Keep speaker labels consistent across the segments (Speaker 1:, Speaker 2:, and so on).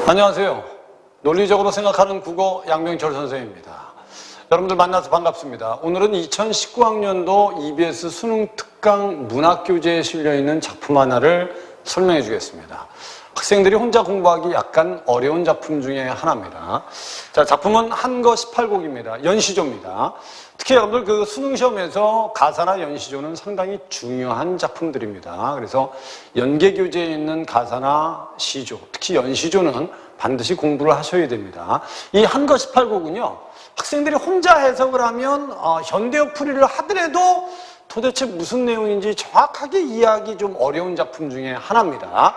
Speaker 1: 안녕하세요. 논리적으로 생각하는 국어 양명철 선생님입니다. 여러분들 만나서 반갑습니다. 오늘은 2019학년도 EBS 수능 특강 문학교재에 실려있는 작품 하나를 설명해 주겠습니다. 학생들이 혼자 공부하기 약간 어려운 작품 중에 하나입니다. 자, 작품은 한거 18곡입니다. 연시조입니다. 특히 여러분들 그 수능시험에서 가사나 연시조는 상당히 중요한 작품들입니다. 그래서 연계교재에 있는 가사나 시조, 특히 연시조는 반드시 공부를 하셔야 됩니다. 이 한거 18곡은요, 학생들이 혼자 해석을 하면 현대어 풀이를 하더라도 도대체 무슨 내용인지 정확하게 이해하기 좀 어려운 작품 중에 하나입니다.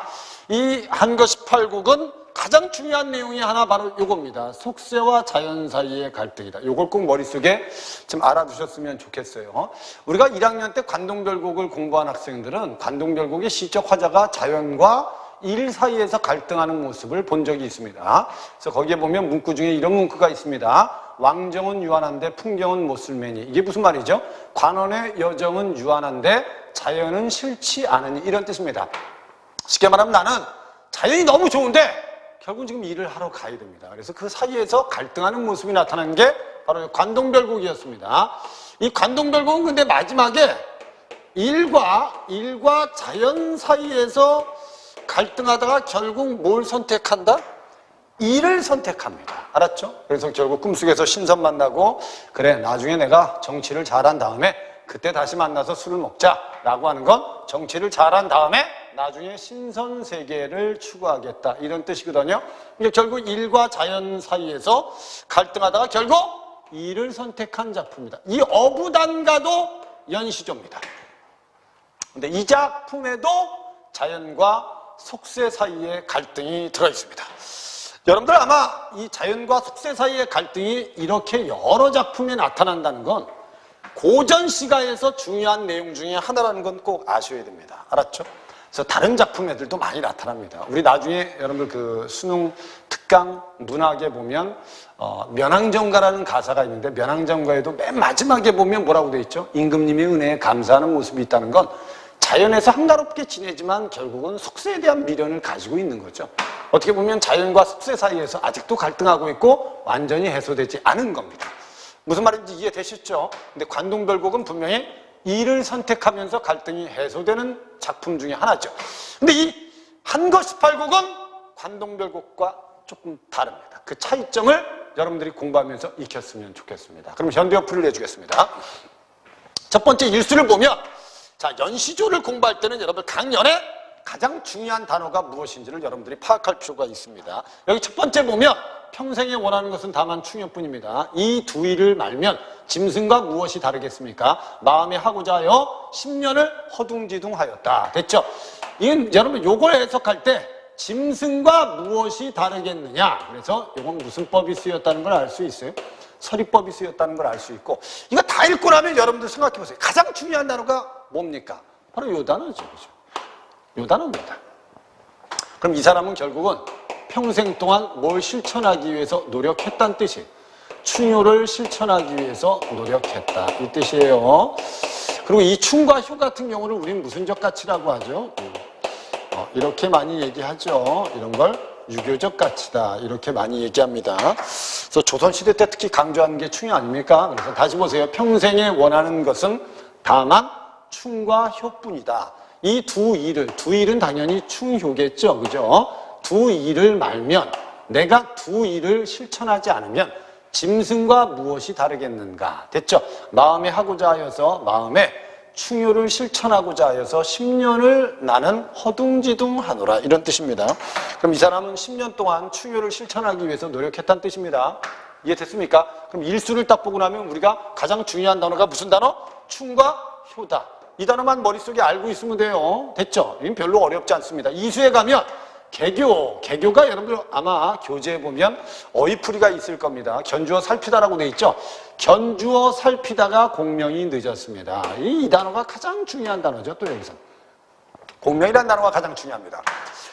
Speaker 1: 이 한거 18곡은 가장 중요한 내용이 하나 바로 요겁니다. 속세와 자연 사이의 갈등이다. 요걸 꼭 머릿속에 좀 알아두셨으면 좋겠어요. 우리가 1학년 때 관동별곡을 공부한 학생들은 관동별곡의 시적 화자가 자연과 일 사이에서 갈등하는 모습을 본 적이 있습니다. 그래서 거기에 보면 문구 중에 이런 문구가 있습니다. 왕정은 유한한데 풍경은 못쓸매니. 이게 무슨 말이죠? 관원의 여정은 유한한데 자연은 싫지 않으니, 이런 뜻입니다. 쉽게 말하면 나는 자연이 너무 좋은데 결국은 지금 일을 하러 가야 됩니다. 그래서 그 사이에서 갈등하는 모습이 나타난 게 바로 관동별곡이었습니다. 이 관동별곡은 근데 마지막에 일과 자연 사이에서 갈등하다가 결국 뭘 선택한다? 일을 선택합니다. 알았죠? 그래서 결국 꿈속에서 신선 만나고, 그래 나중에 내가 정치를 잘한 다음에 그때 다시 만나서 술을 먹자라고 하는 건 정치를 잘한 다음에 나중에 신선 세계를 추구하겠다, 이런 뜻이거든요. 이게 결국 일과 자연 사이에서 갈등하다가 결국 일을 선택한 작품입니다. 이 어부단가도 연시조입니다. 근데 이 작품에도 자연과 속세 사이에 갈등이 들어있습니다. 여러분들 아마 이 자연과 속세 사이의 갈등이 이렇게 여러 작품에 나타난다는 건 고전 시가에서 중요한 내용 중에 하나라는 건 꼭 아셔야 됩니다. 알았죠? 그래서 다른 작품에들도 많이 나타납니다. 우리 나중에 여러분들 그 수능 특강 문학에 보면 면항정가라는 가사가 있는데, 면항정가에도 맨 마지막에 보면 뭐라고 돼 있죠? 임금님의 은혜에 감사하는 모습이 있다는 건 자연에서 한가롭게 지내지만 결국은 속세에 대한 미련을 가지고 있는 거죠. 어떻게 보면 자연과 속세 사이에서 아직도 갈등하고 있고 완전히 해소되지 않은 겁니다. 무슨 말인지 이해되셨죠? 근데 관동별곡은 분명히 일을 선택하면서 갈등이 해소되는 작품 중에 하나죠. 근데 이 한거 18곡은 관동별곡과 조금 다릅니다. 그 차이점을 여러분들이 공부하면서 익혔으면 좋겠습니다. 그럼 현대어풀이를 내주겠습니다. 첫 번째 일수를 보면, 자, 연시조를 공부할 때는 여러분 강연에 가장 중요한 단어가 무엇인지를 여러분들이 파악할 필요가 있습니다. 여기 첫 번째 보면 평생에 원하는 것은 다만 충효뿐입니다. 이 두 일을 말면 짐승과 무엇이 다르겠습니까? 마음에 하고자 하여 10년을 허둥지둥하였다. 됐죠? 이건 여러분 요걸 해석할 때 짐승과 무엇이 다르겠느냐, 그래서 이건 무슨 법이 쓰였다는 걸 알 수 있어요? 서리법이 쓰였다는 걸 알 수 있고, 이거 다 읽고 나면 여러분들 생각해 보세요. 가장 중요한 단어가 뭡니까? 바로 요 단어죠. 그죠? 요 단어입니다. 그럼 이 사람은 결국은 평생 동안 뭘 실천하기 위해서 노력했다는 뜻이에요. 충효를 실천하기 위해서 노력했다, 이 뜻이에요. 그리고 이 충과 효 같은 경우를 우리는 무슨적 가치라고 하죠? 이렇게 많이 얘기하죠. 이런 걸 유교적 가치다, 이렇게 많이 얘기합니다. 그래서 조선시대 때 특히 강조하는 게 충이 아닙니까? 그래서 다시 보세요. 평생에 원하는 것은 다만 충과 효뿐이다. 이 두 일은 당연히 충효겠죠. 그죠? 두 일을 말면, 내가 두 일을 실천하지 않으면 짐승과 무엇이 다르겠는가. 됐죠? 마음에 하고자 하여서, 마음에 충효를 실천하고자 하여서 10년을 나는 허둥지둥하노라, 이런 뜻입니다. 그럼 이 사람은 10년 동안 충효를 실천하기 위해서 노력했다는 뜻입니다. 이해됐습니까? 그럼 일수를 딱 보고 나면 우리가 가장 중요한 단어가 무슨 단어? 충과 효다. 이 단어만 머릿속에 알고 있으면 돼요. 됐죠? 이건 별로 어렵지 않습니다. 이수에 가면 개교가 여러분들 아마 교재에 보면 어휘풀이가 있을 겁니다. 견주어 살피다라고 돼 있죠? 견주어 살피다가 공명이 늦었습니다. 이 단어가 가장 중요한 단어죠. 또 여기서 공명이라는 단어가 가장 중요합니다.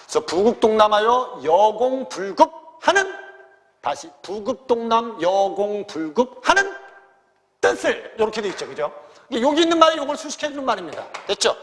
Speaker 1: 그래서 부국동남하여 여공불급하는, 다시 부국동남 여공불급하는 뜻을, 이렇게 돼 있죠. 그죠? 여기 있는 말이 이걸 수식해주는 말입니다. 됐죠?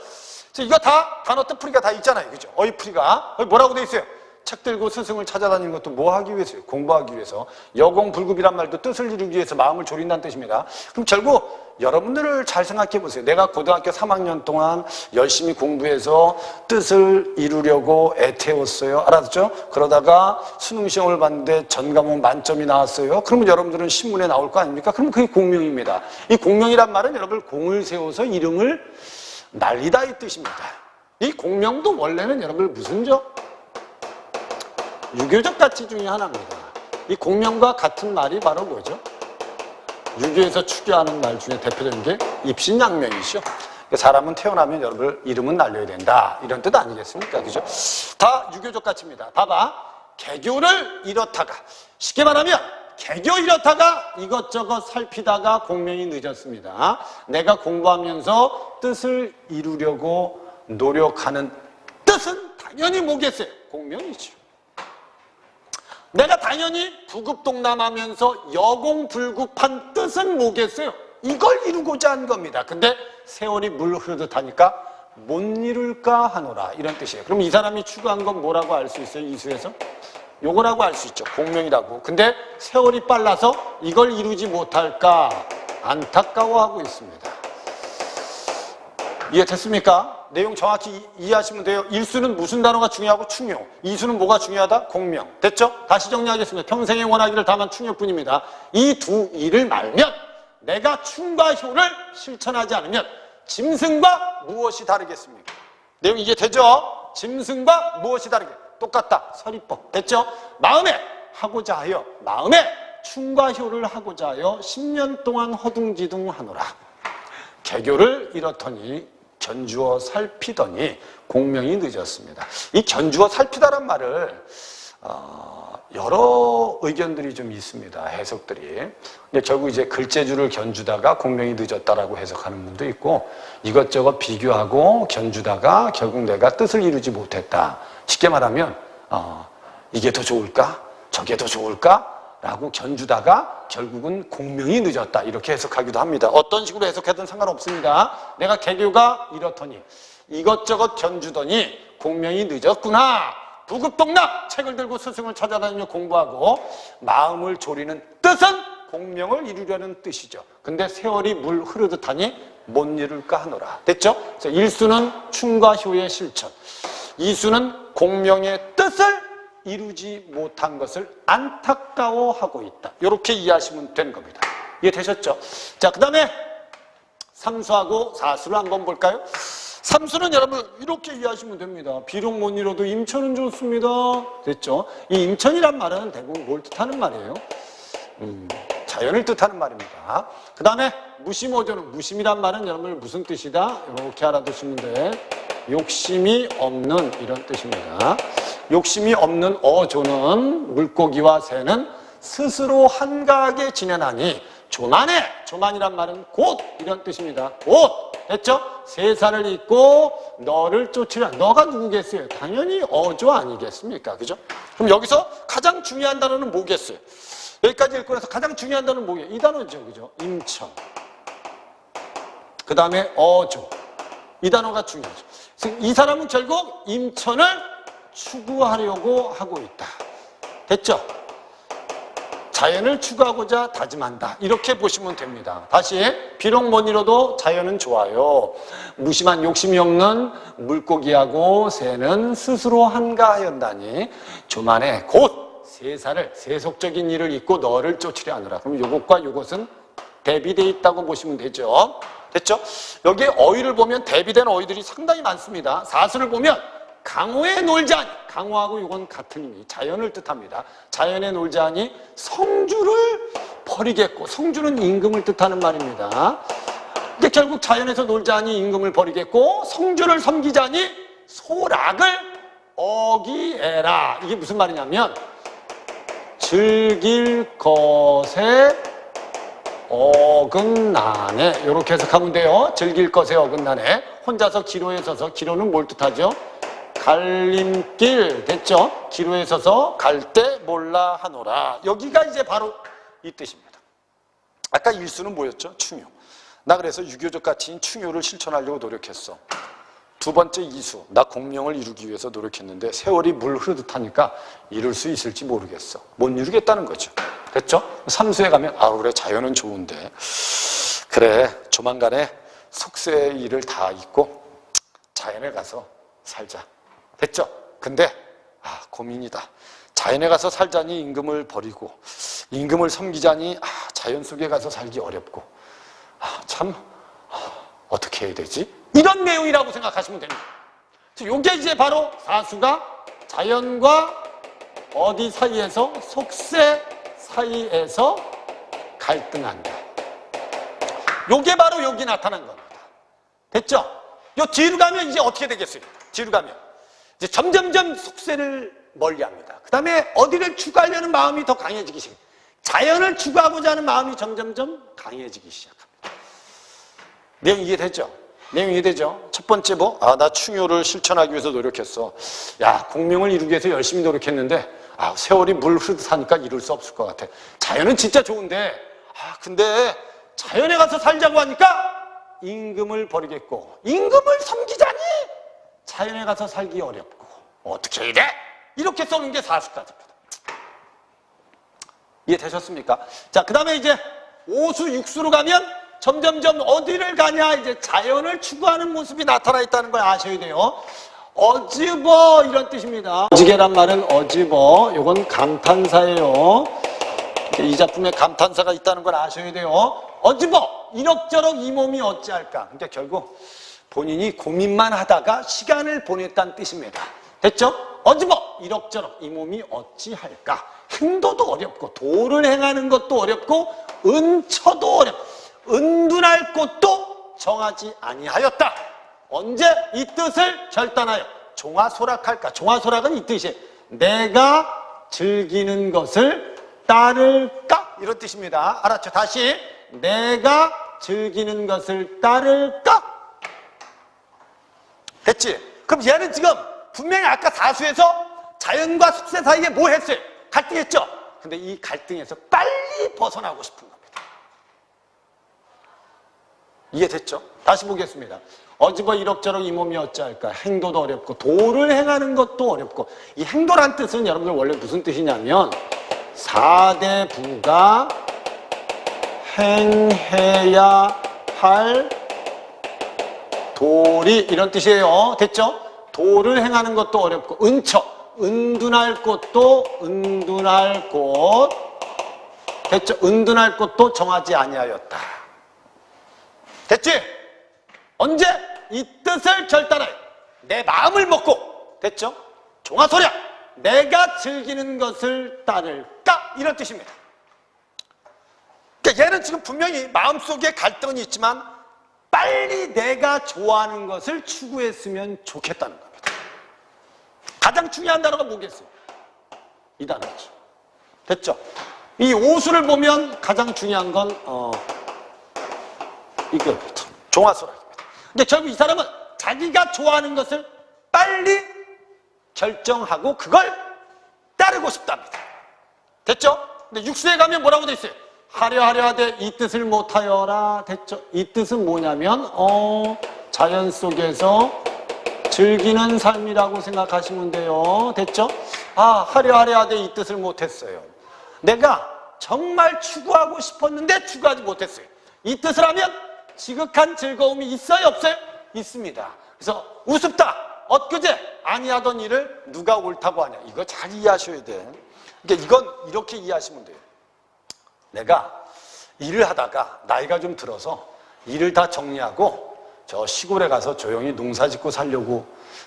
Speaker 1: 이거 다 단어 뜻풀이가 다 있잖아요. 그죠? 어휘풀이가. 거기 뭐라고 돼 있어요? 책 들고 스승을 찾아다니는 것도 뭐 하기 위해서요? 공부하기 위해서. 여공불급이란 말도 뜻을 이루기 위해서 마음을 졸인다는 뜻입니다. 그럼 결국 여러분들을 잘 생각해 보세요. 내가 고등학교 3학년 동안 열심히 공부해서 뜻을 이루려고 애태웠어요. 알았죠? 그러다가 수능시험을 봤는데 전 과목 만점이 나왔어요. 그러면 여러분들은 신문에 나올 거 아닙니까? 그러면 그게 공명입니다. 이 공명이란 말은 여러분 공을 세워서 이름을 날리다 이 뜻입니다. 이 공명도 원래는 여러분 무슨 적? 유교적 가치 중에 하나입니다. 이 공명과 같은 말이 바로 뭐죠? 유교에서 추구하는 말 중에 대표적인 게 입신양명이죠. 사람은 태어나면 여러분 이름은 날려야 된다. 이런 뜻 아니겠습니까? 그죠? 다 유교적 가치입니다. 봐봐. 개교를 이렇다가, 쉽게 말하면 개교 이렇다가 이것저것 살피다가 공명이 늦었습니다. 내가 공부하면서 뜻을 이루려고 노력하는 뜻은 당연히 뭐겠어요? 공명이죠. 내가 당연히 부급동남하면서 여공불급한 뜻은 뭐겠어요? 이걸 이루고자 한 겁니다. 근데 세월이 물 흐르듯 하니까 못 이룰까 하노라 이런 뜻이에요. 그럼 이 사람이 추구한 건 뭐라고 알 수 있어요? 이수에서? 요거라고 알 수 있죠. 공명이라고. 근데 세월이 빨라서 이걸 이루지 못할까 안타까워하고 있습니다. 이해됐습니까? 내용 정확히 이해하시면 돼요. 일수는 무슨 단어가 중요하고 충효. 이수는 뭐가 중요하다? 공명. 됐죠? 다시 정리하겠습니다. 평생의 원하기를 다만 충효뿐입니다. 이 두 일을 말면 내가 충과 효를 실천하지 않으면 짐승과 무엇이 다르겠습니까? 내용 이해되죠? 짐승과 무엇이 다르게? 똑같다. 서리법. 됐죠? 마음에 하고자 하여, 마음에 충과 효를 하고자 하여 10년 동안 허둥지둥하노라. 개교를 이렇더니 견주어 살피더니 공명이 늦었습니다. 이 견주어 살피다란 말을 여러 의견들이 좀 있습니다. 해석들이. 근데 결국 이제 글재주를 견주다가 공명이 늦었다라고 해석하는 분도 있고, 이것저것 비교하고 견주다가 결국 내가 뜻을 이루지 못했다. 쉽게 말하면 이게 더 좋을까? 저게 더 좋을까? 라고 견주다가 결국은 공명이 늦었다. 이렇게 해석하기도 합니다. 어떤 식으로 해석해도 상관없습니다. 내가 개교가 이렇더니 이것저것 견주더니 공명이 늦었구나. 부급동남 책을 들고 스승을 찾아다니며 공부하고 마음을 졸이는 뜻은 공명을 이루려는 뜻이죠. 근데 세월이 물 흐르듯 하니 못 이룰까 하노라. 됐죠? 그래서 일수는 충과 효의 실천, 이수는 공명의 뜻을 이루지 못한 것을 안타까워하고 있다. 이렇게 이해하시면 되는 겁니다. 이해되셨죠? 자, 그 다음에 삼수하고 사수를 한번 볼까요? 삼수는 여러분 이렇게 이해하시면 됩니다. 비록 못 이뤄도 임천은 좋습니다. 됐죠? 이 임천이란 말은 대부분 뭘 뜻하는 말이에요? 자연을 뜻하는 말입니다. 그 다음에 무심어조는, 무심이란 말은 여러분 무슨 뜻이다? 이렇게 알아두시면 돼. 욕심이 없는 이런 뜻입니다. 욕심이 없는 어조는 물고기와 새는 스스로 한가하게 지내나니 조만해. 조만이란 말은 곧 이런 뜻입니다. 곧. 됐죠? 세살을 잇고 너를 쫓으라. 너가 누구겠어요? 당연히 어조 아니겠습니까? 그죠? 그럼 여기서 가장 중요한 단어는 뭐겠어요? 여기까지 읽고 나서 가장 중요한 단어는 뭐예요? 이 단어죠. 그죠? 임천. 그 다음에 어조. 이 단어가 중요하죠. 이 사람은 결국 임천을 추구하려고 하고 있다. 됐죠? 자연을 추구하고자 다짐한다. 이렇게 보시면 됩니다. 다시, 비록 못 이뤄도 자연은 좋아요. 무심한 욕심이 없는 물고기하고 새는 스스로 한가하였다니 조만에 곧 세살을, 세속적인 일을 잊고 너를 쫓으려 하느라. 그럼 요것과 요것은 대비되어 있다고 보시면 되죠. 됐죠? 여기에 어휘를 보면 대비된 어휘들이 상당히 많습니다. 사수를 보면 강호에 놀자니, 강호하고 이건 같은 의미, 자연을 뜻합니다. 자연에 놀자니 성주를 버리겠고, 성주는 임금을 뜻하는 말입니다. 근데 결국 자연에서 놀자니 임금을 버리겠고, 성주를 섬기자니 소락을 어기해라. 이게 무슨 말이냐면 즐길 것에 어긋나네. 이렇게 해석하면 돼요. 즐길 것에 어긋나네. 혼자서 기로에 서서, 기로는 뭘 뜻하죠? 갈림길. 됐죠? 기로에 서서 갈 때 몰라 하노라. 여기가 이제 바로 이 뜻입니다. 아까 일수는 뭐였죠? 충효. 나 그래서 유교적 가치인 충효를 실천하려고 노력했어. 두 번째 이수, 나 공명을 이루기 위해서 노력했는데 세월이 물 흐르듯 하니까 이룰 수 있을지 모르겠어. 못 이루겠다는 거죠. 됐죠? 삼수에 가면 그래 자연은 좋은데 그래 조만간에 속세의 일을 다 잊고 자연에 가서 살자. 됐죠? 근데 고민이다. 자연에 가서 살자니 임금을 버리고 임금을 섬기자니 자연 속에 가서 살기 어렵고 참 어떻게 해야 되지? 이런 내용이라고 생각하시면 됩니다. 이게 이제 바로 사수가 자연과 어디 사이에서 속세 사이에서 갈등한다. 이게 바로 여기 나타난 겁니다. 됐죠? 요 뒤로 가면 이제 어떻게 되겠어요? 뒤로 가면 이제 점점점 속세를 멀리합니다. 그 다음에 어디를 추구하려는 마음이 더 강해지기 시작합니다. 자연을 추구하고자 하는 마음이 점점점 강해지기 시작합니다. 내용 이해되죠? 내용 이해되죠? 첫 번째 나 충효를 실천하기 위해서 노력했어. 공명을 이루기 위해서 열심히 노력했는데 세월이 물 흐르듯 하니까 이룰 수 없을 것 같아. 자연은 진짜 좋은데 근데 자연에 가서 살자고 하니까 임금을 버리겠고 임금을 섬기자니 자연에 가서 살기 어렵고 어떻게 해야 돼? 이렇게 써놓은 게 사수까지입니다. 이해되셨습니까? 자, 그 다음에 이제 오수, 육수로 가면 점점점 어디를 가냐 이제 자연을 추구하는 모습이 나타나 있다는 걸 아셔야 돼요. 어지버 이런 뜻입니다. 어지게란 말은 어지버, 요건 감탄사예요. 이 작품에 감탄사가 있다는 걸 아셔야 돼요. 어지버 이럭저럭 이 몸이 어찌할까. 그러니까 결국 본인이 고민만 하다가 시간을 보냈다는 뜻입니다. 됐죠? 어지버 이럭저럭 이 몸이 어찌할까. 행도도 어렵고 도를 행하는 것도 어렵고 은처도 어렵고 은둔할 곳도 정하지 아니하였다. 언제 이 뜻을 결단하여 종아소락할까? 종아소락은 이 뜻이에요. 내가 즐기는 것을 따를까? 이런 뜻입니다. 알았죠? 다시 내가 즐기는 것을 따를까? 됐지? 그럼 얘는 지금 분명히 아까 사수에서 자연과 숙세 사이에 뭐 했어요? 갈등했죠? 근데 이 갈등에서 빨리 벗어나고 싶은 겁니다. 이해됐죠? 다시 보겠습니다. 어지버 이럭저럭 이 몸이 어찌할까. 행도도 어렵고 도를 행하는 것도 어렵고. 이 행도란 뜻은 여러분들 원래 무슨 뜻이냐면 사대부가 행해야 할 도리 이런 뜻이에요. 됐죠? 도를 행하는 것도 어렵고 은처 은둔할 곳도 은둔할 곳 됐죠? 은둔할 곳도 정하지 아니하였다. 됐지? 언제? 이 뜻을 결단하여 내 마음을 먹고 됐죠? 종아소략 내가 즐기는 것을 따를까? 이런 뜻입니다. 그러니까 얘는 지금 분명히 마음속에 갈등이 있지만 빨리 내가 좋아하는 것을 추구했으면 좋겠다는 겁니다. 가장 중요한 단어가 뭐겠어요? 이 단어죠. 됐죠? 이 오수를 보면 가장 중요한 건 이겁니다. 종아소락입니다. 근데 결국 이 사람은 자기가 좋아하는 것을 빨리 결정하고 그걸 따르고 싶답니다. 됐죠? 근데 육수에 가면 뭐라고 돼 있어요? 하려 하되 이 뜻을 못하여라. 됐죠? 이 뜻은 뭐냐면 자연 속에서 즐기는 삶이라고 생각하시면 돼요. 됐죠? 하려 하되 이 뜻을 못했어요. 내가 정말 추구하고 싶었는데 추구하지 못했어요. 이 뜻을 하면 지극한 즐거움이 있어요? 없어요? 있습니다. 그래서 우습다. 엊그제 아니하던 일을 누가 옳다고 하냐. 이거 잘 이해하셔야 돼. 그러니까 이건 이렇게 이해하시면 돼요. 내가 일을 하다가 나이가 좀 들어서 일을 다 정리하고 저 시골에 가서 조용히 농사 짓고 살려고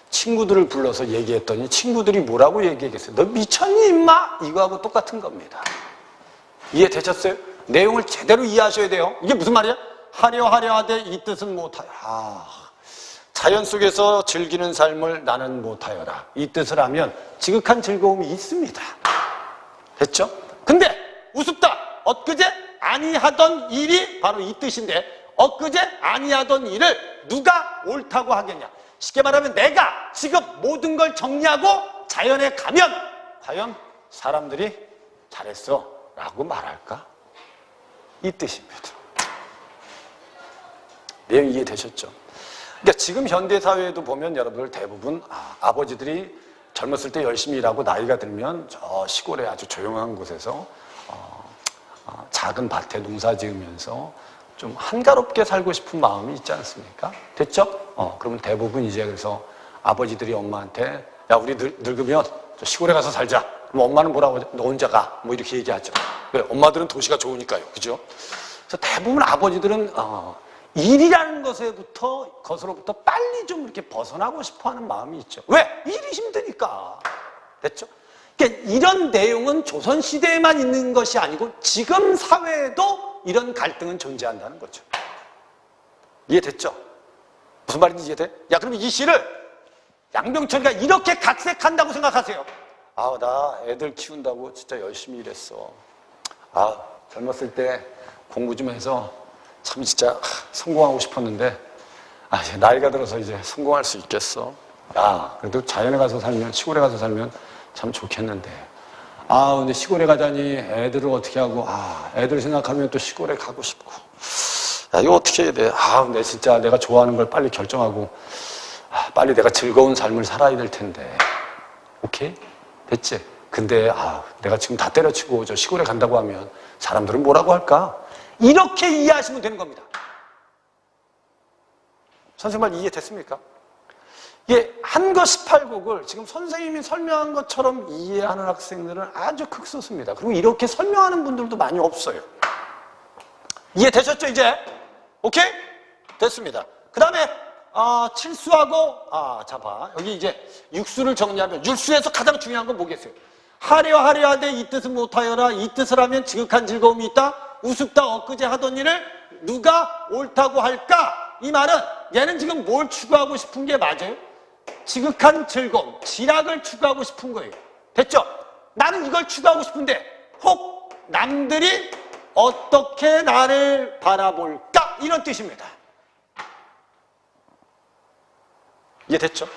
Speaker 1: 친구들을 불러서 얘기했더니 친구들이 뭐라고 얘기했겠어요? 너 미쳤니 임마? 이거하고 똑같은 겁니다. 이해되셨어요? 내용을 제대로 이해하셔야 돼요. 이게 무슨 말이야? 하려 하되 이 뜻은 못하여. 자연 속에서 즐기는 삶을 나는 못하여라. 이 뜻을 하면 지극한 즐거움이 있습니다. 됐죠? 근데 우습다. 엊그제 아니하던 일이 바로 이 뜻인데 엊그제 아니하던 일을 누가 옳다고 하겠냐. 쉽게 말하면 내가 지금 모든 걸 정리하고 자연에 가면 과연 사람들이 잘했어 라고 말할까? 이 뜻입니다. 내용 이해되셨죠? 그러니까 지금 현대 사회에도 보면 여러분들 대부분 아버지들이 젊었을 때 열심히 일하고 나이가 들면 저 시골에 아주 조용한 곳에서 작은 밭에 농사 지으면서 좀 한가롭게 살고 싶은 마음이 있지 않습니까? 됐죠? 그러면 대부분 이제 그래서 아버지들이 엄마한테 야 우리 늙으면 저 시골에 가서 살자. 그럼 엄마는 뭐라고 하죠? 너 혼자 가. 뭐 이렇게 얘기하죠. 왜? 엄마들은 도시가 좋으니까요. 그죠? 그래서 대부분 아버지들은 일이라는 것으로부터 빨리 좀 이렇게 벗어나고 싶어 하는 마음이 있죠. 왜? 일이 힘드니까. 됐죠? 그러니까 이런 내용은 조선시대에만 있는 것이 아니고 지금 사회에도 이런 갈등은 존재한다는 거죠. 이해됐죠? 무슨 말인지 이해돼? 야, 그럼 이 시를 양병철이가 이렇게 각색한다고 생각하세요. 나 애들 키운다고 진짜 열심히 일했어. 젊었을 때 공부 좀 해서 참 진짜 성공하고 싶었는데 이제 나이가 들어서 이제 성공할 수 있겠어. 그래도 자연에 가서 살면 시골에 가서 살면 참 좋겠는데 근데 시골에 가자니 애들을 어떻게 하고 애들 생각하면 또 시골에 가고 싶고 이거 어떻게 해야 돼? 근데 진짜 내가 좋아하는 걸 빨리 결정하고 빨리 내가 즐거운 삶을 살아야 될 텐데. 오케이? 됐지? 근데 내가 지금 다 때려치고 저 시골에 간다고 하면 사람들은 뭐라고 할까? 이렇게 이해하시면 되는 겁니다. 선생님 말 이해됐습니까? 이게 한거 18곡을 지금 선생님이 설명한 것처럼 이해하는 학생들은 아주 극소수입니다. 그리고 이렇게 설명하는 분들도 많이 없어요. 이해되셨죠 이제? 오케이? 됐습니다. 그 다음에 칠수하고 자 봐. 여기 이제 육수를 정리하면 육수에서 가장 중요한 건 뭐겠어요? 하려하되 이 뜻은 못하여라. 이 뜻을 하면 지극한 즐거움이 있다. 우습다 엊그제 하던 일을 누가 옳다고 할까? 이 말은 얘는 지금 뭘 추구하고 싶은 게 맞아요? 지극한 즐거움, 지락을 추구하고 싶은 거예요. 됐죠? 나는 이걸 추구하고 싶은데 혹 남들이 어떻게 나를 바라볼까? 이런 뜻입니다. 이해됐죠?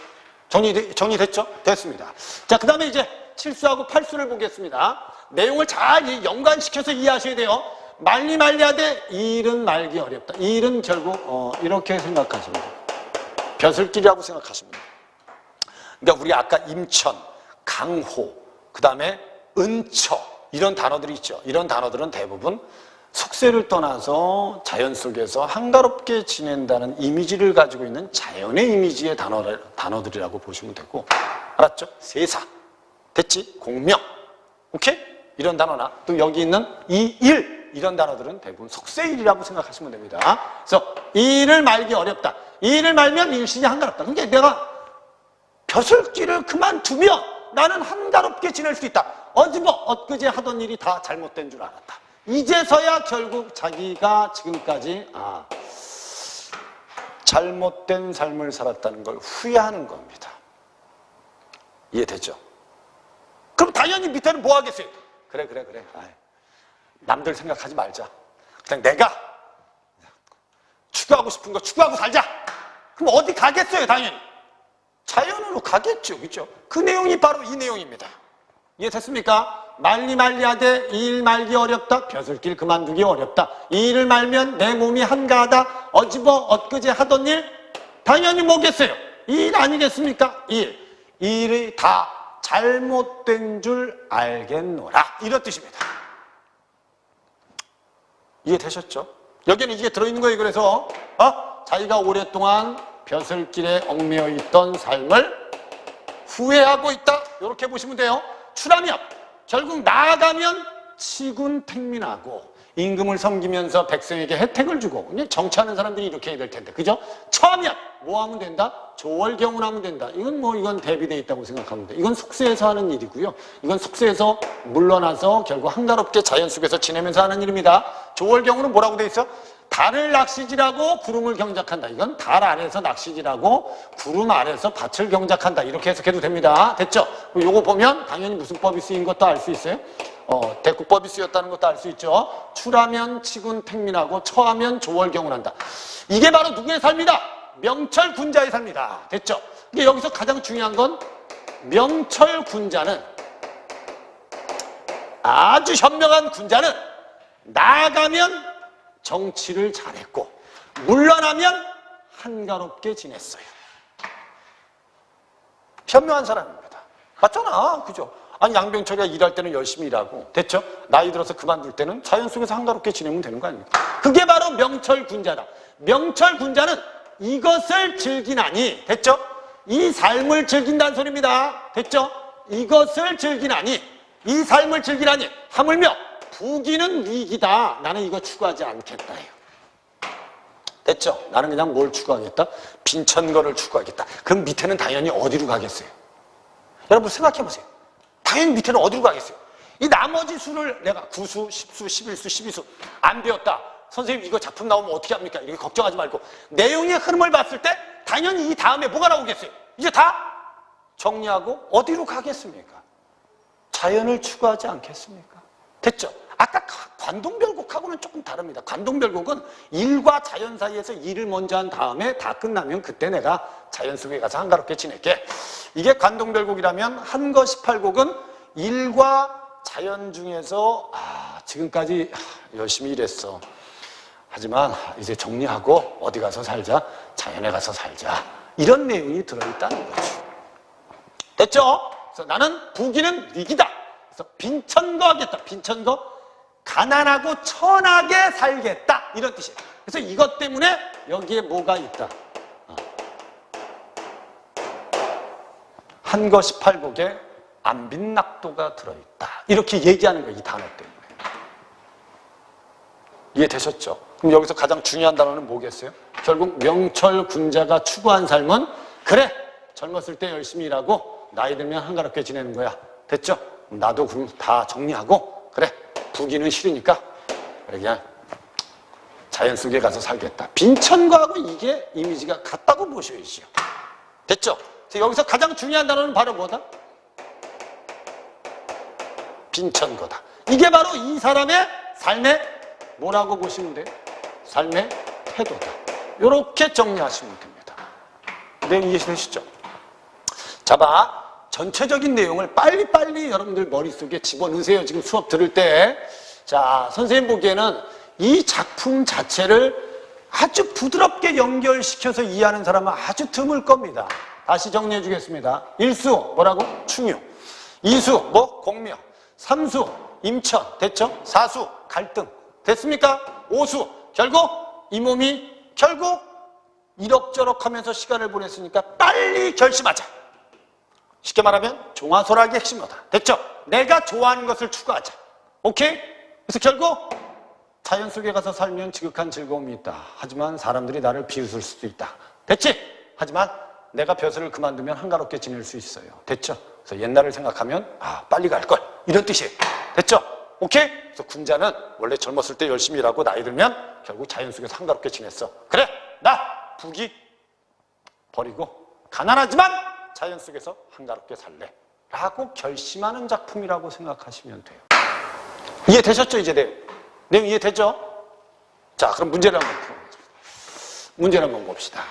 Speaker 1: 정리됐죠? 됐습니다. 자, 그 다음에 이제 7수하고 8수를 보겠습니다. 내용을 잘 연관시켜서 이해하셔야 돼요. 말리하되 이 일은 말기 어렵다. 이 일은 결국 이렇게 생각하시면 돼요. 벼슬길이라고 생각하시면 돼요. 그러니까 우리 아까 임천, 강호, 그 다음에 은처 이런 단어들이 있죠. 이런 단어들은 대부분 속세를 떠나서 자연 속에서 한가롭게 지낸다는 이미지를 가지고 있는 자연의 이미지의 단어들이라고 보시면 되고, 알았죠? 세사, 됐지? 공명, 오케이? 이런 단어나 또 여기 있는 이 일, 이런 단어들은 대부분 속세일이라고 생각하시면 됩니다. 그래서 이 일을 말기 어렵다. 이 일을 말면 일신이 한가롭다. 그러니까 내가 벼슬길을 그만두면 나는 한가롭게 지낼 수 있다. 엊그제 하던 일이 다 잘못된 줄 알았다. 이제서야 결국 자기가 지금까지 잘못된 삶을 살았다는 걸 후회하는 겁니다. 이해되죠? 그럼 당연히 밑에는 뭐 하겠어요? 그래. 남들 생각하지 말자. 그냥 내가 추구하고 싶은 거 추구하고 살자. 그럼 어디 가겠어요? 당연히 자연으로 가겠죠. 그렇죠? 그 내용이 바로 이 내용입니다. 이해됐습니까? 말리하되 이 일 말기 어렵다. 벼슬길 그만두기 어렵다. 이 일을 말면 내 몸이 한가하다. 엊그제 하던 일 당연히 뭐겠어요? 이 일 아니겠습니까? 이 일이 다 잘못된 줄 알겠노라. 이런 뜻입니다. 이해되셨죠? 여기는 이게 들어있는 거예요. 그래서 자기가 오랫동안 벼슬길에 얽매여 있던 삶을 후회하고 있다. 이렇게 보시면 돼요. 추라면 결국 나아가면 치군택민하고 임금을 섬기면서 백성에게 혜택을 주고 정치하는 사람들이 이렇게 해야 될 텐데, 그죠? 처하면 뭐 하면 된다? 조월경운하면 된다. 이건 대비되어 있다고 생각하면 돼. 이건 속세에서 하는 일이고요. 이건 속세에서 물러나서 결국 한가롭게 자연 속에서 지내면서 하는 일입니다. 조월경운은 뭐라고 돼 있어? 달을 낚시질하고 구름을 경작한다. 이건 달 아래에서 낚시질하고 구름 아래에서 밭을 경작한다. 이렇게 해석해도 됩니다. 됐죠? 요거 보면 당연히 무슨 법이 쓰인 것도 알 수 있어요. 대구법이 쓰였다는 것도 알 수 있죠. 추라면 치군택민하고 처하면 조월경운한다. 이게 바로 누구의 삶이다? 명철군자의 삶이다. 됐죠? 근데 여기서 가장 중요한 건 명철군자는, 아주 현명한 군자는 나아가면 정치를 잘했고 물러나면 한가롭게 지냈어요. 현명한 사람입니다. 맞잖아, 그죠? 아니, 양병철이가 일할 때는 열심히 일하고, 됐죠? 나이 들어서 그만둘 때는 자연 속에서 한가롭게 지내면 되는 거 아닙니까? 그게 바로 명철군자다. 명철군자는 이것을 즐기나니, 됐죠? 이 삶을 즐긴다는 소리입니다. 됐죠? 이것을 즐기나니, 이 삶을 즐기나니, 하물며 부귀는 위기다. 나는 이거 추구하지 않겠다. 됐죠? 나는 그냥 뭘 추구하겠다? 빈천거를 추구하겠다. 그럼 밑에는 당연히 어디로 가겠어요? 여러분 생각해 보세요. 당연히 밑에는 어디로 가겠어요? 이 나머지 수를 내가 9수, 10수, 11수, 12수 안 배웠다. 선생님 이거 작품 나오면 어떻게 합니까? 이렇게 걱정하지 말고 내용의 흐름을 봤을 때 당연히 이 다음에 뭐가 나오겠어요? 이제 다 정리하고 어디로 가겠습니까? 자연을 추구하지 않겠습니까? 됐죠? 아까 관동별곡하고는 조금 다릅니다. 관동별곡은 일과 자연 사이에서 일을 먼저 한 다음에 다 끝나면 그때 내가 자연 속에 가서 한가롭게 지낼게. 이게 관동별곡이라면 한거 18곡은 일과 자연 중에서 지금까지 열심히 일했어. 하지만 이제 정리하고 어디 가서 살자. 자연에 가서 살자. 이런 내용이 들어있다는 거죠. 됐죠? 그래서 나는 부귀는 위기다. 그래서 빈천거 하겠다. 빈천거. 가난하고 천하게 살겠다. 이런 뜻이에요. 그래서 이것 때문에 여기에 뭐가 있다. 한거 18곡에 안빈낙도가 들어있다. 이렇게 얘기하는 거예요. 이 단어 때문에. 이해되셨죠? 그럼 여기서 가장 중요한 단어는 뭐겠어요? 결국 명철군자가 추구한 삶은 그래! 젊었을 때 열심히 일하고 나이 들면 한가롭게 지내는 거야. 됐죠? 나도 그럼 다 정리하고 그래! 부귀는 싫으니까 그냥 자연 속에 가서 살겠다. 빈천거하고 이게 이미지가 같다고 보셔야지요. 됐죠? 여기서 가장 중요한 단어는 바로 뭐다? 빈천거다. 이게 바로 이 사람의 삶의 뭐라고 보시면 돼요? 삶의 태도다. 이렇게 정리하시면 됩니다. 내용 이해되시죠? 자, 봐. 전체적인 내용을 빨리빨리 여러분들 머릿속에 집어넣으세요. 지금 수업 들을 때. 자, 선생님 보기에는 이 작품 자체를 아주 부드럽게 연결시켜서 이해하는 사람은 아주 드물 겁니다. 다시 정리해 주겠습니다. 1수 뭐라고? 충유. 2수 뭐? 공명. 3수 임천. 됐죠? 4수 갈등. 됐습니까? 5수 결국 이 몸이 결국 이럭저럭 하면서 시간을 보냈으니까 빨리 결심하자. 쉽게 말하면 종아소락의 핵심이다. 됐죠? 내가 좋아하는 것을 추구하자. 오케이? 그래서 결국 자연 속에 가서 살면 지극한 즐거움이 있다. 하지만 사람들이 나를 비웃을 수도 있다. 됐지? 하지만 내가 벼슬을 그만두면 한가롭게 지낼 수 있어요. 됐죠? 그래서 옛날을 생각하면 빨리 갈걸. 이런 뜻이에요. 됐죠? 오케이? 그래서 군자는 원래 젊었을 때 열심히 일하고 나이 들면 결국 자연 속에서 한가롭게 지냈어. 그래! 나 부귀 버리고 가난하지만 자연 속에서 한가롭게 살래 라고 결심하는 작품이라고 생각하시면 돼요. 이해되셨죠? 이제 내용 이해되죠? 자, 그럼 문제를 한번 풀어보겠습니다. 문제를 한번 봅시다.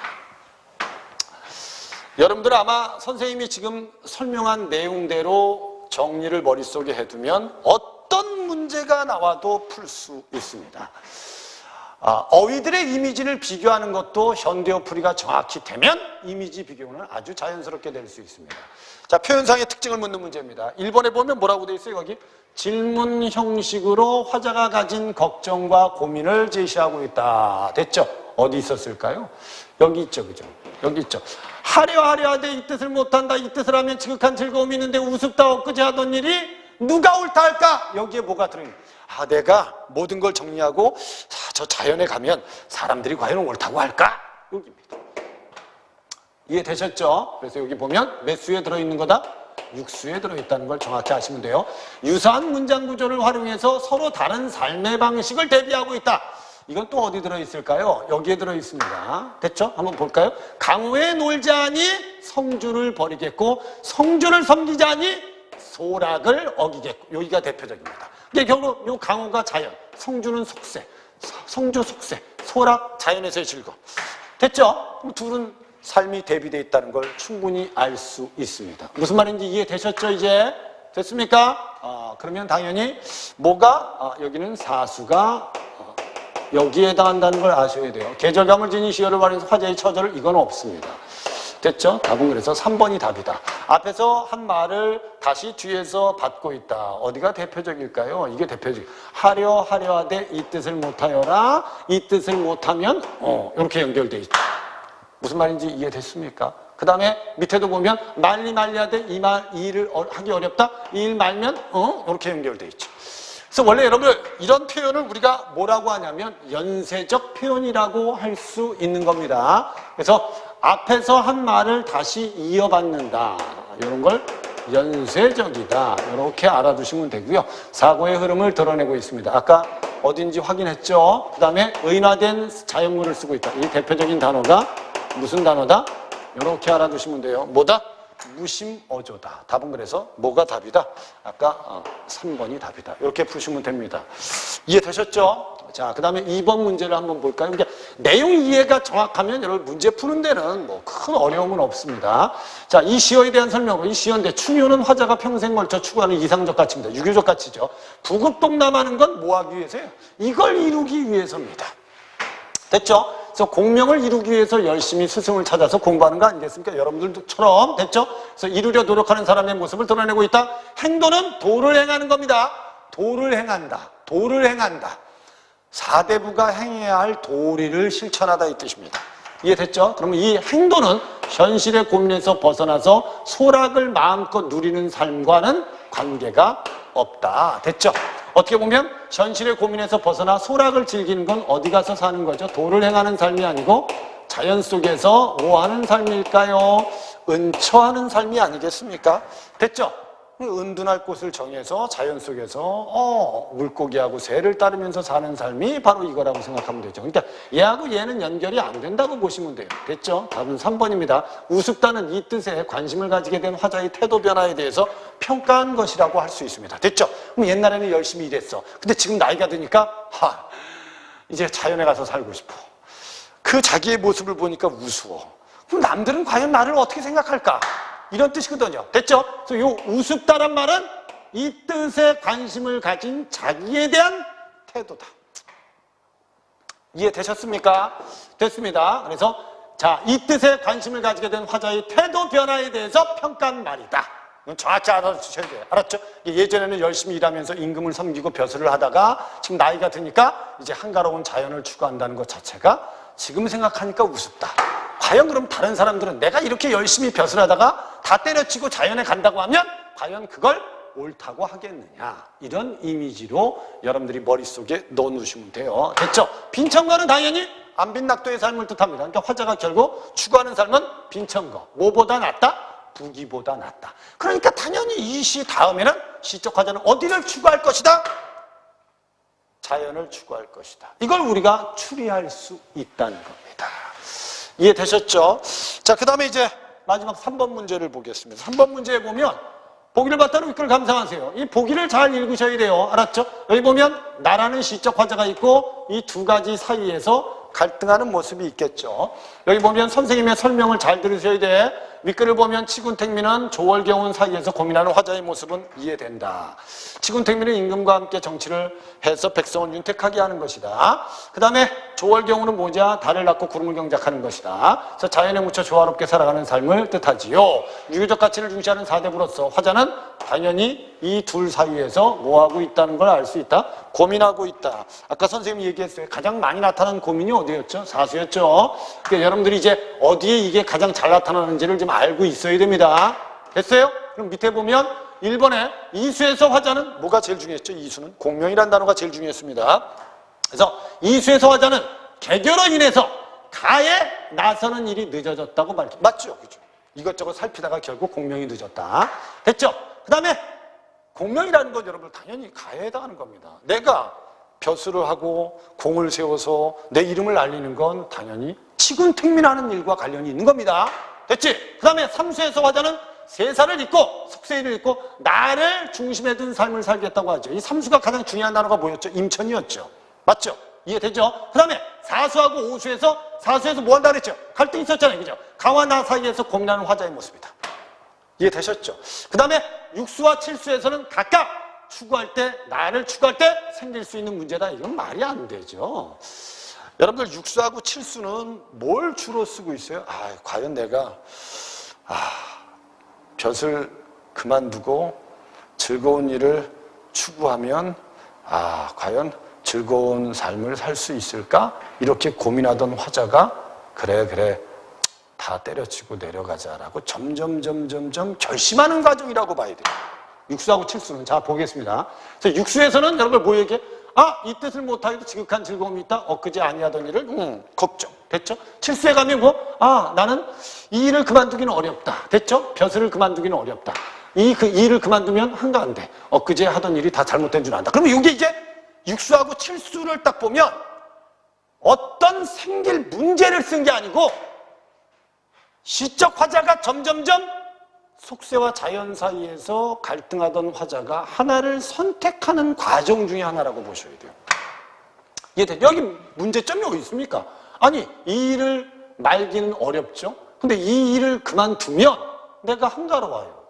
Speaker 1: 여러분들 아마 선생님이 지금 설명한 내용대로 정리를 머릿속에 해두면 어떤 문제가 나와도 풀 수 있습니다. 어휘들의 이미지를 비교하는 것도 현대어풀이가 정확히 되면 이미지 비교는 아주 자연스럽게 될 수 있습니다. 자, 표현상의 특징을 묻는 문제입니다. 1번에 보면 뭐라고 되어 있어요? 거기 질문 형식으로 화자가 가진 걱정과 고민을 제시하고 있다. 됐죠? 어디 있었을까요? 여기 있죠, 그죠? 여기 있죠. 하려 하되 이 뜻을 못한다. 이 뜻을 하면 지극한 즐거움이 있는데 우습다 엊그제 하던 일이 누가 옳다 할까? 여기에 뭐가 들어있는? 내가 모든 걸 정리하고 저 자연에 가면 사람들이 과연 옳다고 할까? 여기입니다. 이해되셨죠? 그래서 여기 보면 몇 수에 들어있는 거다? 6수에 들어있다는 걸 정확히 아시면 돼요. 유사한 문장 구조를 활용해서 서로 다른 삶의 방식을 대비하고 있다. 이건 또 어디 들어있을까요? 여기에 들어있습니다. 됐죠? 한번 볼까요? 강호에 놀자니 성주를 버리겠고 성주를 섬기자니 소락을 어기겠고. 여기가 대표적입니다. 근데 결국 요 강호가 자연, 성주는 속세, 성주 속세, 소락 자연에서의 즐거움. 됐죠? 그럼 둘은 삶이 대비되어 있다는 걸 충분히 알 수 있습니다. 무슨 말인지 이해되셨죠? 이제 됐습니까? 그러면 당연히 뭐가 여기는 사수가 여기에 해당한다는 걸 아셔야 돼요. 계절감을 지닌 시어를 발휘해서 화제의 처절을 이건 없습니다. 됐죠? 답은 그래서 3번이 답이다. 앞에서 한 말을 다시 뒤에서 받고 있다. 어디가 대표적일까요? 이게 대표적. 하려 하되 이 뜻을 못하여라. 이 뜻을 못하면 이렇게 연결돼 있죠. 무슨 말인지 이해됐습니까? 그 다음에 밑에도 보면 말리하되 이 일을 하기 어렵다. 이 일 말면 이렇게 연결돼 있죠. 그래서 원래 여러분들 이런 표현을 우리가 뭐라고 하냐면 연쇄적 표현이라고 할 수 있는 겁니다. 그래서 앞에서 한 말을 다시 이어받는다. 이런 걸 연쇄적이다. 이렇게 알아두시면 되고요. 사고의 흐름을 드러내고 있습니다. 아까 어딘지 확인했죠? 그 다음에 의인화된 자연문을 쓰고 있다. 이 대표적인 단어가 무슨 단어다? 이렇게 알아두시면 돼요. 뭐다? 무심어조다. 답은 그래서 뭐가 답이다? 아까 3번이 답이다. 이렇게 푸시면 됩니다. 이해되셨죠? 자, 그 다음에 2번 문제를 한번 볼까요? 그러니까 내용 이해가 정확하면 여러분 문제 푸는 데는 뭐 큰 어려움은 없습니다. 자, 이 시어에 대한 설명으로 이 시어인데 충효는 화자가 평생 걸쳐 추구하는 이상적 가치입니다. 유교적 가치죠. 부국동남하는 건 뭐 하기 위해서요? 이걸 이루기 위해서입니다. 됐죠? 그래서 공명을 이루기 위해서 열심히 스승을 찾아서 공부하는 거 아니겠습니까? 여러분들처럼 됐죠? 그래서 이루려 노력하는 사람의 모습을 드러내고 있다. 행도는 도를 행하는 겁니다. 도를 행한다. 도를 행한다. 사대부가 행해야 할 도리를 실천하다 이 뜻입니다. 이해됐죠? 그러면 이 행도는 현실의 고민에서 벗어나서 소락을 마음껏 누리는 삶과는 관계가 없다. 됐죠? 어떻게 보면 현실의 고민에서 벗어나 소락을 즐기는 건 어디 가서 사는 거죠? 도를 행하는 삶이 아니고 자연 속에서 뭐 하는 삶일까요? 은처하는 삶이 아니겠습니까? 됐죠? 은둔할 곳을 정해서 자연 속에서 물고기하고 새를 따르면서 사는 삶이 바로 이거라고 생각하면 되죠. 그러니까 얘하고 얘는 연결이 안 된다고 보시면 돼요. 됐죠? 답은 3번입니다. 우습다는 이 뜻에 관심을 가지게 된 화자의 태도 변화에 대해서 평가한 것이라고 할 수 있습니다. 됐죠? 그럼 옛날에는 열심히 일했어. 근데 지금 나이가 드니까 이제 자연에 가서 살고 싶어. 그 자기의 모습을 보니까 우스워. 그럼 남들은 과연 나를 어떻게 생각할까? 이런 뜻이거든요. 됐죠? 그래서 이 우습다란 말은 이 뜻에 관심을 가진 자기에 대한 태도다. 이해되셨습니까? 됐습니다. 그래서 자, 이 뜻에 관심을 가지게 된 화자의 태도 변화에 대해서 평가한 말이다. 이건 정확히 알아주셔야 돼요. 알았죠? 예전에는 열심히 일하면서 임금을 섬기고 벼슬을 하다가 지금 나이가 드니까 이제 한가로운 자연을 추구한다는 것 자체가 지금 생각하니까 우습다. 과연 그럼 다른 사람들은 내가 이렇게 열심히 벼슬하다가 다 때려치고 자연에 간다고 하면 과연 그걸 옳다고 하겠느냐. 이런 이미지로 여러분들이 머릿속에 넣어놓으시면 돼요. 됐죠? 빈천거는 당연히 안빈낙도의 삶을 뜻합니다. 그러니까 화자가 결국 추구하는 삶은 빈천거. 뭐보다 낫다? 부귀보다 낫다. 그러니까 당연히 이 시 다음에는 시적 화자는 어디를 추구할 것이다? 자연을 추구할 것이다. 이걸 우리가 추리할 수 있다는 겁니다. 이해되셨죠? 자, 그 다음에 이제 마지막 3번 문제를 보겠습니다. 3번 문제에 보면 보기를 바탕으로 이끌 감상하세요. 이 보기를 잘 읽으셔야 돼요. 알았죠? 여기 보면 나라는 시적 화자가 있고 이 두 가지 사이에서 갈등하는 모습이 있겠죠. 여기 보면 선생님의 설명을 잘 들으셔야 돼. 윗글을 보면 치군택민은 조월경훈 사이에서 고민하는 화자의 모습은 이해된다. 치군택민은 임금과 함께 정치를 해서 백성을 윤택하게 하는 것이다. 그 다음에 조월경훈은 뭐냐? 달을 낳고 구름을 경작하는 것이다. 그래서 자연에 묻혀 조화롭게 살아가는 삶을 뜻하지요. 유교적 가치를 중시하는 사대부로서 화자는 당연히 이 둘 사이에서 뭐하고 있다는 걸 알 수 있다? 고민하고 있다. 아까 선생님이 얘기했어요. 가장 많이 나타나는 고민이 어디였죠? 사수였죠. 그러니까 여러분들이 이제 어디에 이게 가장 잘 나타나는지를 좀 알고 있어야 됩니다. 됐어요? 그럼 밑에 보면 1번에 이수에서 화자는 뭐가 제일 중요했죠? 이수는 공명이라는 단어가 제일 중요했습니다. 그래서 이수에서 화자는 개교로 인해서 가에 나서는 일이 늦어졌다고 말했죠. 맞죠? 그죠? 이것저것 살피다가 결국 공명이 늦었다. 됐죠? 그 다음에 공명이라는 건 여러분 당연히 가에 해당하는 겁니다. 내가 벼슬을 하고 공을 세워서 내 이름을 알리는 건 당연히 치군택민하는 일과 관련이 있는 겁니다. 됐지? 그 다음에 삼수에서 화자는 세사를 잊고 석세일을 잊고 나를 중심에 둔 삶을 살겠다고 하죠. 이 삼수가 가장 중요한 단어가 뭐였죠? 임천이었죠. 맞죠? 이해되죠? 그 다음에 사수하고 오수에서 사수에서 뭐 한다 그랬죠? 갈등이 있었잖아요. 그죠? 가와 나 사이에서 고민하는 화자의 모습이다. 이해되셨죠? 그 다음에 육수와 칠수에서는 각각 추구할 때, 나를 추구할 때 생길 수 있는 문제다. 이건 말이 안 되죠. 여러분들 육수하고 칠수는 뭘 주로 쓰고 있어요? 과연 내가 벼슬 그만두고 즐거운 일을 추구하면 과연 즐거운 삶을 살 수 있을까? 이렇게 고민하던 화자가 그래 다 때려치고 내려가자라고 점점 결심하는 과정이라고 봐야 돼요. 육수하고 칠수는. 자, 보겠습니다. 그래서 육수에서는 여러분들 뭐 얘기해? 이 뜻을 못하기도 지극한 즐거움이 있다. 엊그제 아니하던 일을 걱정. 됐죠? 칠수에 가면 뭐? 나는 이 일을 그만두기는 어렵다. 됐죠? 벼슬을 그만두기는 어렵다. 이 일을 그만두면 한가한데 엊그제 하던 일이 다 잘못된 줄 안다. 그러면 이게 이제 육수하고 칠수를 딱 보면 어떤 생길 문제를 쓴 게 아니고 시적 화자가 점점점 속세와 자연 사이에서 갈등하던 화자가 하나를 선택하는 과정 중에 하나라고 보셔야 돼요. 이해돼요? 여기 문제점이 어디 있습니까? 아니, 이 일을 말기는 어렵죠? 근데 이 일을 그만두면 내가 한가로워요.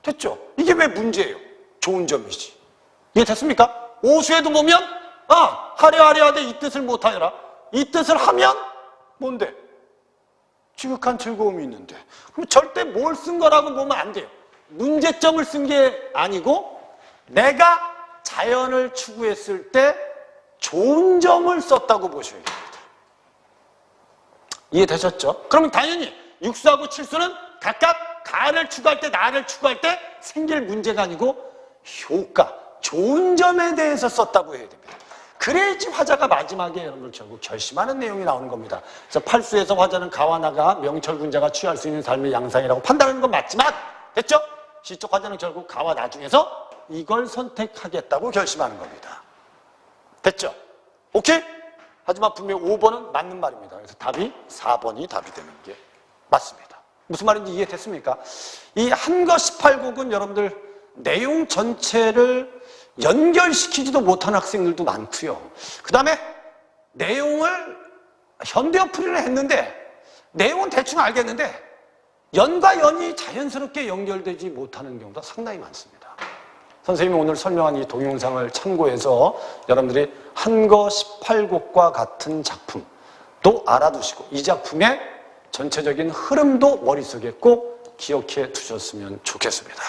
Speaker 1: 됐죠? 이게 왜 문제예요? 좋은 점이지. 이해됐습니까? 오수에도 보면 하려 하되 이 뜻을 못하여라. 이 뜻을 하면 뭔데? 지극한 즐거움이 있는데. 그럼 절대 뭘 쓴 거라고 보면 안 돼요. 문제점을 쓴 게 아니고 내가 자연을 추구했을 때 좋은 점을 썼다고 보셔야 됩니다. 이해되셨죠? 그러면 당연히 육수하고 칠수는 각각 가를 추구할 때, 나를 추구할 때 생길 문제가 아니고 효과, 좋은 점에 대해서 썼다고 해야 됩니다. 그래야지 화자가 마지막에 여러분들 결국 결심하는 내용이 나오는 겁니다. 그래서 팔수에서 화자는 가와 나가 명철군자가 취할 수 있는 삶의 양상이라고 판단하는 건 맞지만, 됐죠? 시적 화자는 결국 가와 나 중에서 이걸 선택하겠다고 결심하는 겁니다. 됐죠? 오케이? 하지만 분명히 5번은 맞는 말입니다. 그래서 답이 4번이 답이 되는 게 맞습니다. 무슨 말인지 이해됐습니까? 이 한거 18곡은 여러분들 내용 전체를 연결시키지도 못한 학생들도 많고요. 그 다음에 내용을 현대어풀이를 했는데 내용은 대충 알겠는데 연과 연이 자연스럽게 연결되지 못하는 경우가 상당히 많습니다. 선생님이 오늘 설명한 이 동영상을 참고해서 여러분들이 한거 18곡과 같은 작품도 알아두시고 이 작품의 전체적인 흐름도 머릿속에 꼭 기억해 두셨으면 좋겠습니다.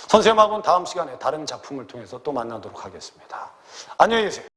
Speaker 1: 선생님하고는 다음 시간에 다른 작품을 통해서 또 만나도록 하겠습니다. 안녕히 계세요.